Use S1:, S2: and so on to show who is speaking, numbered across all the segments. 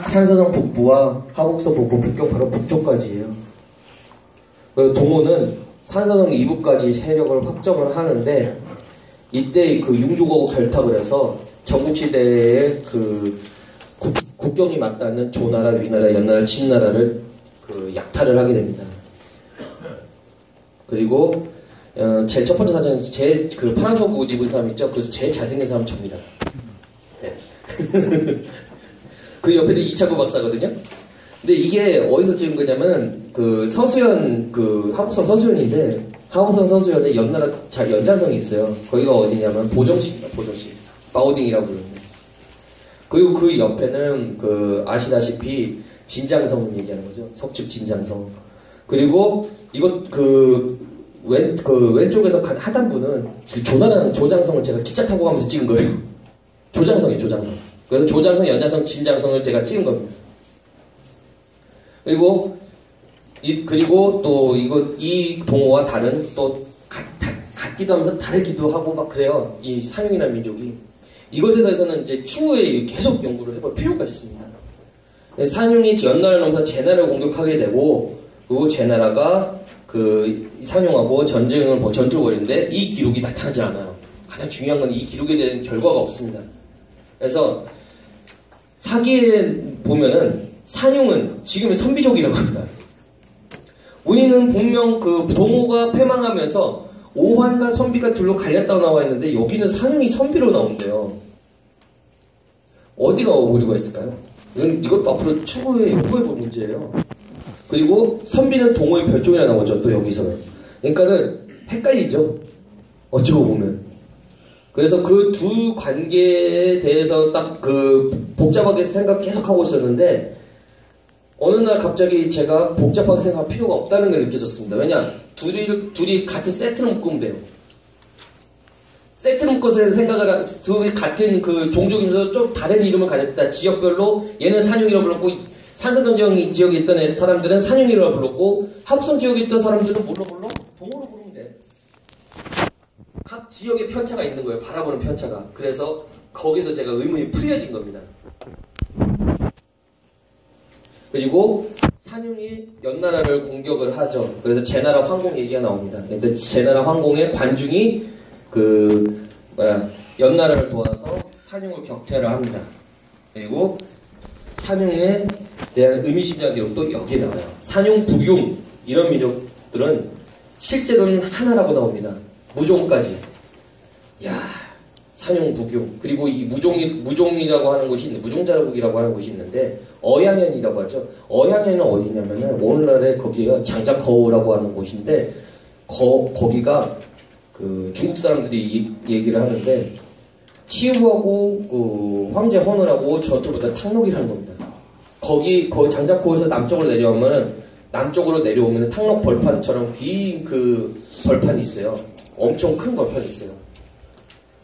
S1: 산사정 북부와 하곡서 북부, 북경 바로 북쪽까지예요. 동호는 산사정 이북까지 세력을 확정을 하는데 이때 그 융주국하고 결탁을 해서 전국시대의 그 국경이 맞닿는 조나라, 위나라, 연나라, 진나라를 그 약탈을 하게 됩니다. 그리고 제일 첫 번째 사전, 제일 그 파란색 옷 입은 사람 있죠? 그래서 제일 잘생긴 사람 접니다. 네. 그 옆에도 이차구 박사거든요. 근데 이게 어디서 찍은 거냐면 그 서수연, 그 하곡성 서수연인데 하곡성 서수연에 연나라 연장성이 있어요. 거기가 어디냐면 보정시입니다. 보정시. 바오딩이라고 부르는데. 그리고 그 옆에는 그 아시다시피 진장성을 얘기하는 거죠. 석축 진장성. 그리고 이것 왼쪽에서 하단부는 조나라는 조장성을 제가 기차 타고 가면서 찍은 거예요. 조장성이에요, 조장성. 그래서 조장성, 연장성, 진장성을 제가 찍은 겁니다. 그리고 또 이 동호와 다른 또 같기도 하면서 다르기도 하고 막 그래요. 이 산용이라는 민족이. 이것에 대해서는 이제 추후에 계속 연구를 해볼 필요가 있습니다. 산용이 연나라를 넘어서 제나라를 공격하게 되고, 그리고 제나라가 그 산용하고 전투를 벌이는데 이 기록이 나타나지 않아요. 가장 중요한 건 이 기록에 대한 결과가 없습니다. 그래서 사기에 보면은 산용은 지금의 선비족이라고 합니다. 우리는 분명 그 동호가 패망하면서 오환과 선비가 둘로 갈렸다고 나와 있는데 여기는 산용이 선비로 나온대요. 어디가 오류가 있을까요? 이것도 앞으로 추후에 연구해볼 문제예요. 그리고 선비는 동호의 별종이라 나오죠. 또 여기서는. 그러니까는 헷갈리죠. 어찌고 보면. 그래서 그 두 관계에 대해서 딱 그 복잡하게 생각 계속하고 있었는데 어느 날 갑자기 제가 복잡하게 생각할 필요가 없다는 걸 느껴졌습니다. 왜냐? 둘이 같은 세트로 묶으면 돼요. 세트로 묶어서 생각을 둘이 같은 그 종족이면서 좀 다른 이름을 가졌다. 지역별로 얘는 산용이라고 불렀고 산사정 지역에 있던 사람들은 산용이라고 불렀고 하곡성 지역에 있던 사람들은 뭘로 불러? 동호로 부르면 돼. 각 지역에 편차가 있는 거예요. 바라보는 편차가. 그래서 거기서 제가 의문이 풀려진 겁니다. 그리고 산용이 연나라를 공격을 하죠. 그래서 제나라 황공 얘기가 나옵니다. 근데 제나라 황공의 관중이 연나라를 도와서 산용을 격퇴를 합니다. 그리고 산용에 대한 의미심장 기록도 여기에 나와요. 산용, 북용 이런 민족들은 실제로는 하나라고 나옵니다. 무종까지. 야, 산용, 북용. 그리고 이 무종이라고 하는 곳이 있는데, 무종자국이라고 하는 곳이 있는데, 어양현이라고 하죠. 어양현은 어디냐면은, 오늘날에 거기가 장작거우라고 하는 곳인데, 거기가 그 중국 사람들이 얘기를 하는데, 치우하고 그 황제 헌을하고 전투보다 탕록이 하는 겁니다. 거기 장작거우에서 남쪽으로 내려오면 탕록 벌판처럼 긴 그 벌판이 있어요. 엄청 큰 벌판이 있어요.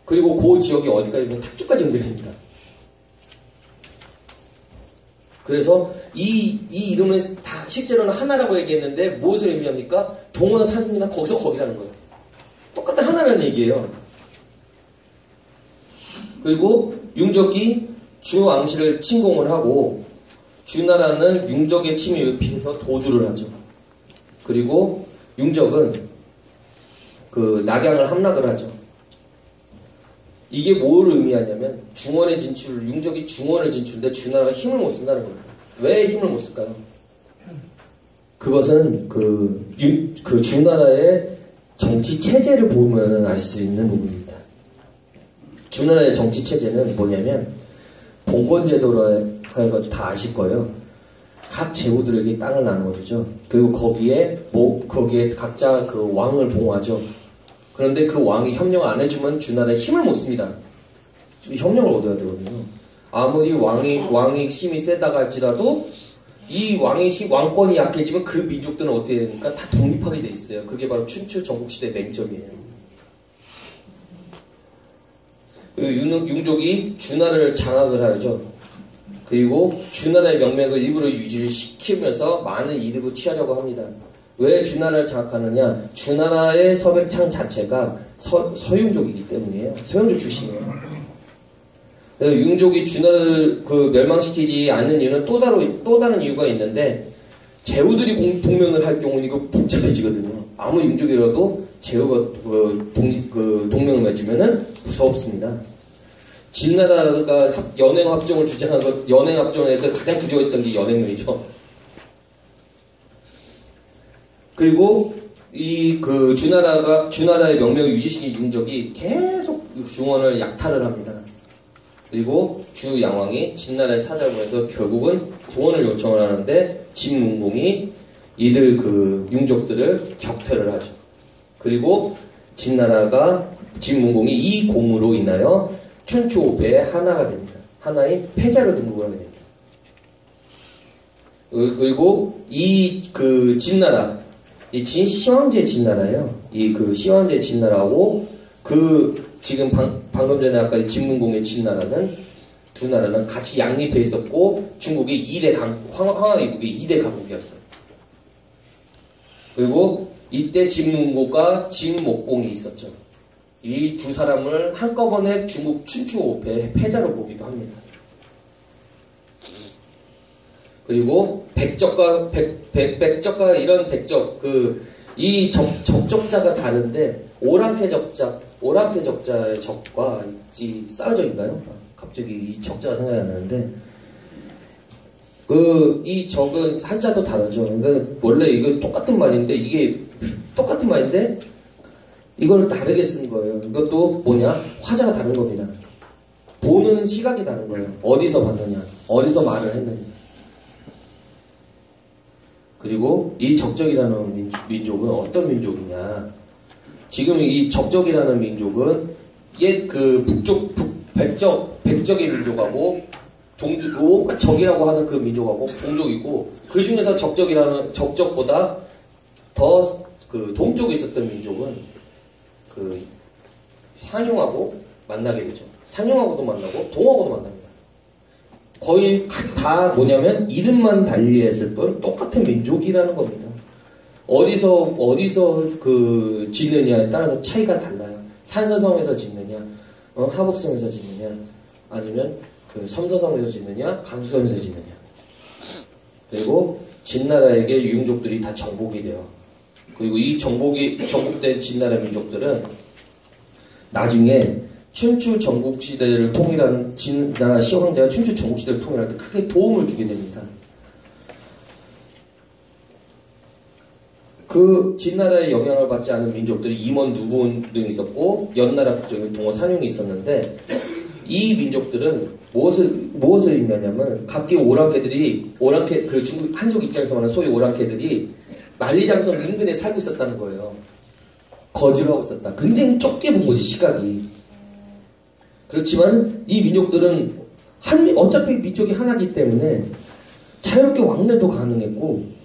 S1: 그리고 그 지역이 어디까지면 탁주까지 연결됩니다. 그래서 이 이름은 다 실제로는 하나라고 얘기했는데 무엇을 의미합니까? 동호나 산용이나 거기서 거기라는 거예요. 똑같은 하나라는 얘기예요. 그리고 융적이 주왕실을 침공을 하고 주나라는 융적의 침입에 피해서 도주를 하죠. 그리고 융적은 그 낙양을 함락을 하죠. 이게 뭘 의미하냐면 중원의 진출, 융적이 중원을 진출인데 주나라가 힘을 못 쓴다는 거예요. 왜 힘을 못 쓸까요? 그것은 그 주나라의 정치 체제를 보면 알 수 있는 부분입니다. 주나라의 정치 체제는 뭐냐면 봉건제도로 해가지고 다 아실 거예요. 각 제후들에게 땅을 나누어주죠. 그리고 거기에 각자 그 왕을 봉하죠. 그런데 그 왕이 협력을 안 해주면 주나라에 힘을 못 씁니다. 협력을 얻어야 되거든요. 아무리 왕이 힘이 세다가 할지라도 이 왕권이 약해지면 그 민족들은 어떻게 되니까 다 독립하게 돼 있어요. 그게 바로 춘추 전국시대의 맹점이에요. 융족이 주나라를 장악을 하죠. 그리고 주나라의 명맥을 일부러 유지를 시키면서 많은 이득을 취하려고 합니다. 왜 주나라를 장악하느냐? 주나라의 서백창 자체가 서윤족이기 때문이에요. 서윤족 출신이에요. 그래서 융족이 준하를 멸망시키지 않는 이유는 또 다른 이유가 있는데, 제후들이 동맹을 할 경우는 이거 복잡해지거든요. 아무 융족이라도 제후가 동맹을 맺으면은 무섭습니다. 진나라가 연행합종을 주장한 것, 연행합종에서 가장 두려워했던 게 연행론이죠. 그리고 주나라의 명맥을 유지시킨 융족이 계속 중원을 약탈을 합니다. 그리고 주양왕이 진나라에 사자를 보내서 결국은 구원을 요청을 하는데, 진문공이 이들 융족들을 격퇴를 하죠. 그리고 진문공이 이 공으로 인하여 춘추 5패의 하나가 됩니다. 하나인 패자로 등극을 하게 됩니다. 그리고 진나라, 시황제 진나라예요. 시황제 진나라하고 지금 방금 전에 아까 진문공의 진나라는 두 나라는 같이 양립해 있었고, 중국이 황하 이국의 2대 강국이었어요. 그리고 이때 진문고가 진목공이 있었죠. 이 두 사람을 한꺼번에 중국 춘추 5패의 패자로 보기도 합니다. 그리고 백적과 이런 백적, 이 적적자가 다른데, 오랑캐 적자의 적과 이 쌀적인가요? 갑자기 이 적자가 생각이 안 나는데, 이 적은 한자도 다르죠. 그러니까 원래 이거 똑같은 말인데, 이걸 다르게 쓴 거예요. 이것도 화자가 다른 겁니다. 보는 시각이 다른 거예요. 어디서 봤느냐, 어디서 말을 했느냐. 그리고 이 적적이라는 민족은 어떤 민족이냐. 지금 이 적적이라는 민족은 옛 백적의 민족하고 적이라고 하는 그 민족하고 동족이고, 그 중에서 적적보다 더 동쪽에 있었던 민족은 산용하고 만나게 되죠. 산용하고도 만나고 동하고도 만납니다. 거의 다 이름만 달리했을 뿐 똑같은 민족이라는 겁니다. 어디서 짓느냐에 따라서 차이가 달라요. 산서성에서 짓느냐, 하북성에서 짓느냐, 아니면 섬서성에서 짓느냐, 감수성에서 짓느냐. 그리고 진나라에게 융족들이 다 정복이 돼요. 그리고 이 정복된 진나라 민족들은 나중에 춘추 전국시대를 통일한 진나라 시황제가 춘추 전국시대를 통일할 때 크게 도움을 주게 됩니다. 진나라의 영향을 받지 않은 민족들이 임원, 누군 등이 있었고, 연나라 북쪽에 동호, 산용이 있었는데, 이 민족들은 무엇을 의미하냐면, 각기 중국 한족 입장에서 말하는 소위 오랑캐들이 만리장성 인근에 살고 있었다는 거예요. 거주를 하고 있었다. 굉장히 좁게 본 거지, 시각이. 그렇지만 이 민족들은 어차피 민족이 하나이기 때문에 자유롭게 왕래도 가능했고,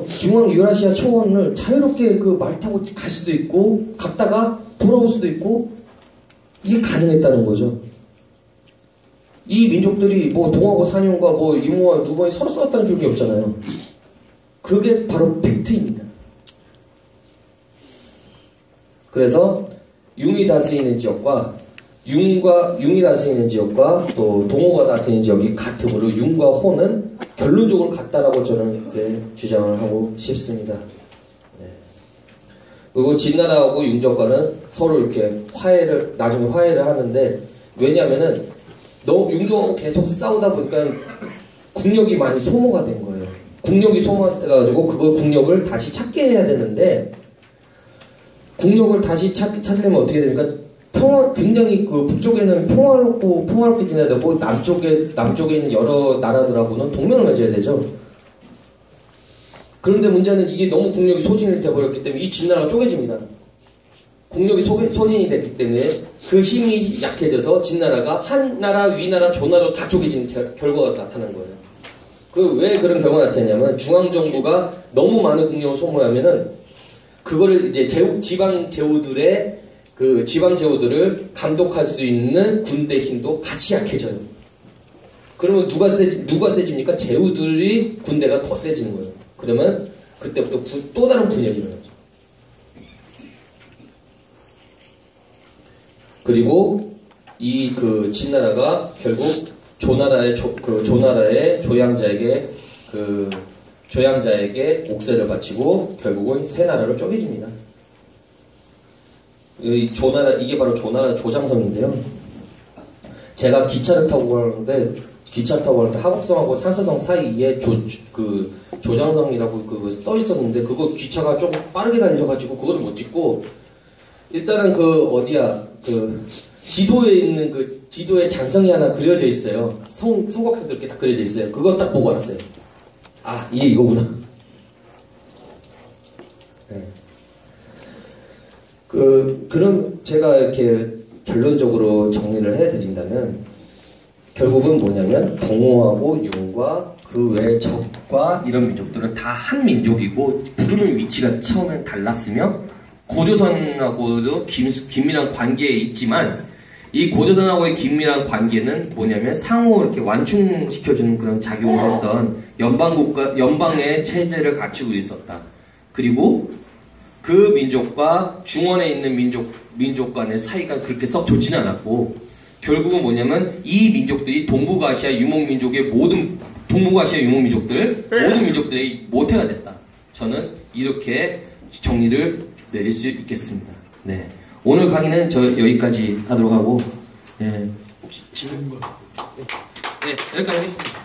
S1: 중앙 유라시아 초원을 자유롭게 말 타고 갈 수도 있고, 갔다가 돌아올 수도 있고, 이게 가능했다는 거죠. 이 민족들이 동하고 산용과 이모와 누구와 서로 싸웠다는 기록이 없잖아요. 그게 바로 팩트입니다. 그래서 융이 다스리는 지역과 융이 다스리는 지역과 또 동호가 다스리는 지역이 같으므로 융과 호는 결론적으로 같다라고 저는 그렇게 주장을 하고 싶습니다. 네. 그리고 진나라하고 융족과는 서로 이렇게 나중에 화해를 하는데, 왜냐면은 융족하고 계속 싸우다 보니까 국력이 많이 소모가 된 거예요. 국력이 소모돼가지고 그걸 국력을 다시 찾게 해야 되는데, 국력을 다시 찾으려면 어떻게 됩니까? 굉장히 북쪽에는 평화롭게 지내야 되고, 남쪽에 있는 여러 나라들하고는 동맹을 맺어야 되죠. 그런데 문제는 이게 너무 국력이 소진이 돼버렸기 때문에 이 진나라가 쪼개집니다. 국력이 소진이 됐기 때문에 그 힘이 약해져서 진나라가 한나라, 위나라, 조나라로 다 쪼개지는 결과가 나타난 거예요. 왜 그런 결과가 나타났냐면, 중앙정부가 너무 많은 국력을 소모하면은 그거를 이제 지방 제후들을 감독할 수 있는 군대 힘도 같이 약해져요. 그러면 누가 세집니까? 제후들이 군대가 더 세지는 거예요. 그러면 그때부터 또 다른 분열이 일어나죠. 그리고 이 그 진나라가 결국 조나라의 조양자에게 옥세를 바치고 결국은 세 나라로 쪼개집니다. 이게 바로 조나라 조장성인데요. 제가 기차를 타고 가는데 하북성하고 산서성 사이에 조장성이라고 그거 써 있었는데 그거 기차가 조금 빠르게 달려가지고 그걸 못 찍고 일단은 지도에 있는 지도에 장성이 하나 그려져 있어요. 성곽도 이렇게 다 그려져 있어요. 그거 딱 보고 알았어요. 아, 이게 이거구나. 네. 그럼 제가 이렇게 결론적으로 정리를 해드린다면 결국은 뭐냐면 동호하고 융과 그 외의 적과 이런 민족들은 다 한 민족이고 부르는 위치가 처음엔 달랐으며 고조선하고도 긴밀한 관계에 있지만 이 고조선하고의 긴밀한 관계는 뭐냐면 상호 이렇게 완충시켜주는 그런 작용을 하던 연방의 체제를 갖추고 있었다. 그리고 그 민족과 중원에 있는 민족 간의 사이가 그렇게 썩 좋지는 않았고 결국은 뭐냐면 이 민족들이 동북아시아 유목민족들의 모든 민족들의 모태가 됐다. 저는 이렇게 정리를 내릴 수 있겠습니다. 네. 오늘 강의는 여기까지 하도록 하고, 네. 혹시 질문? 네, 여기까지 하겠습니다.